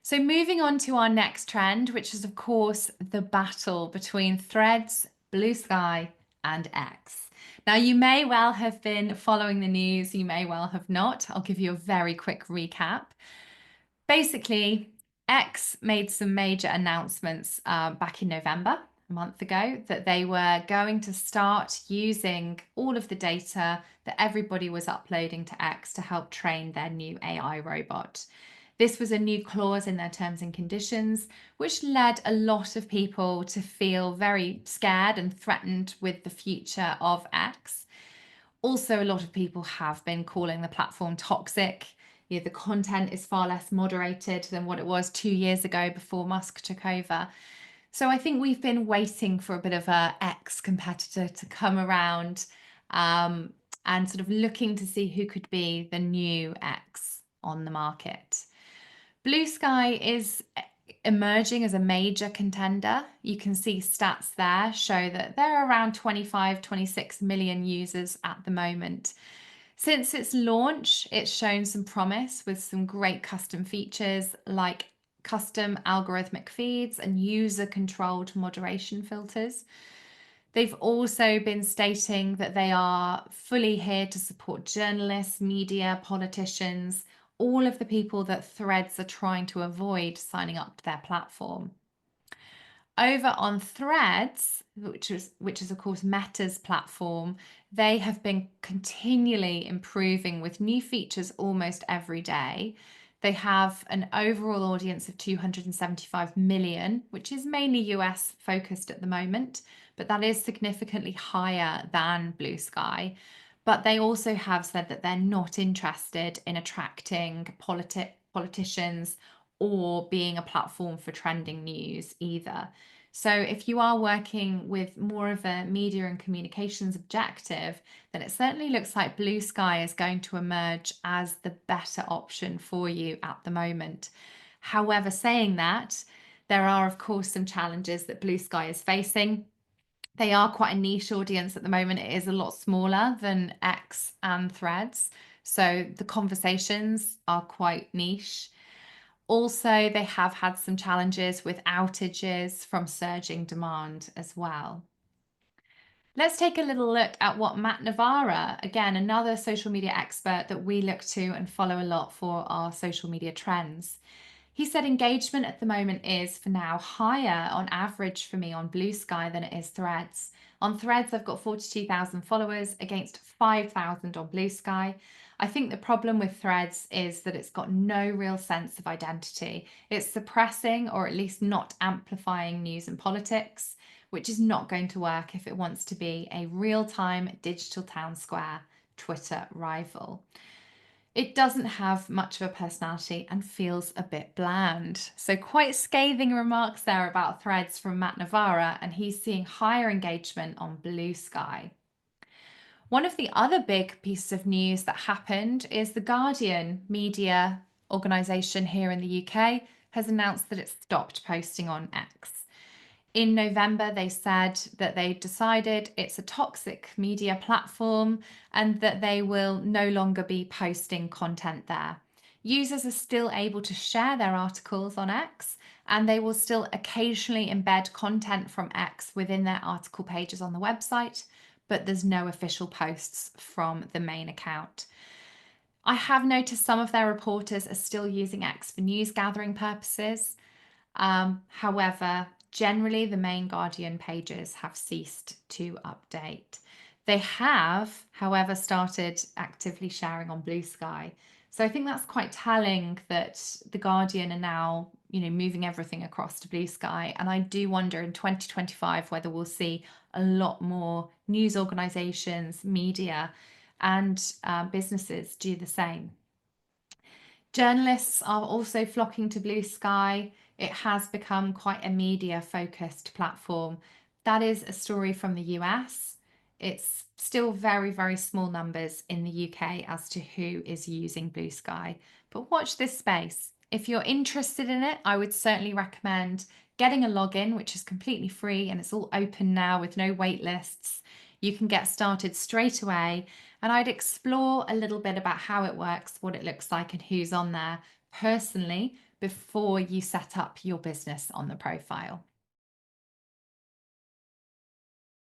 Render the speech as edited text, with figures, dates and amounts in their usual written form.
So, moving on to our next trend, which is, of course, the battle between Threads, Blue Sky, and X. Now, you may well have been following the news, you may well have not. I'll give you a very quick recap. Basically, X made some major announcements back in November, a month ago, that they were going to start using all of the data that everybody was uploading to X to help train their new AI robot. This was a new clause in their terms and conditions, which led a lot of people to feel very scared and threatened with the future of X. Also, a lot of people have been calling the platform toxic. The content is far less moderated than what it was 2 years ago before Musk took over. So I think we've been waiting for a bit of a X competitor to come around, and sort of looking to see who could be the new X on the market. Blue Sky is emerging as a major contender. You can see stats there show that there are around 25, 26 million users at the moment. Since its launch, it's shown some promise with some great custom features like custom algorithmic feeds and user-controlled moderation filters. They've also been stating that they are fully here to support journalists, media, politicians, all of the people that Threads are trying to avoid signing up to their platform. Over on Threads, which is of course Meta's platform, they have been continually improving with new features almost every day. They have an overall audience of 275 million, which is mainly US focused at the moment, but that is significantly higher than Blue Sky. But they also have said that they're not interested in attracting politicians or being a platform for trending news either. So if you are working with more of a media and communications objective, then it certainly looks like Blue Sky is going to emerge as the better option for you at the moment. However, saying that, there are, of course, some challenges that Blue Sky is facing. They are quite a niche audience at the moment. It is a lot smaller than X and Threads. So the conversations are quite niche. Also, they have had some challenges with outages from surging demand as well. Let's take a little look at what Matt Navarra, again, another social media expert that we look to and follow a lot for our social media trends. He said engagement at the moment is, for now, higher on average for me on Blue Sky than it is Threads. On Threads, I've got 42,000 followers against 5,000 on Blue Sky. I think the problem with Threads is that it's got no real sense of identity. It's suppressing or at least not amplifying news and politics, which is not going to work if it wants to be a real-time digital town square Twitter rival. It doesn't have much of a personality and feels a bit bland. So quite scathing remarks there about Threads from Matt Navarra, and he's seeing higher engagement on Blue Sky. One of the other big pieces of news that happened is the Guardian media organisation here in the UK has announced that it stopped posting on X. In November, they said that they decided it's a toxic media platform and that they will no longer be posting content there. Users are still able to share their articles on X, and they will still occasionally embed content from X within their article pages on the website, but there's no official posts from the main account. I have noticed some of their reporters are still using X for news gathering purposes. However, generally the main Guardian pages have ceased to update. They have, however, started actively sharing on Blue Sky. So I think that's quite telling that the Guardian are now, moving everything across to Blue Sky. And I do wonder in 2025 whether we'll see a lot more news organizations, media, and businesses do the same. Journalists are also flocking to Blue Sky. It has become quite a media-focused platform. That is a story from the US. It's still very, very small numbers in the UK as to who is using Blue Sky. But watch this space. If you're interested in it, I would certainly recommend getting a login, which is completely free and it's all open now with no wait lists. You can get started straight away, and I'd explore a little bit about how it works, what it looks like, and who's on there personally before you set up your business on the profile.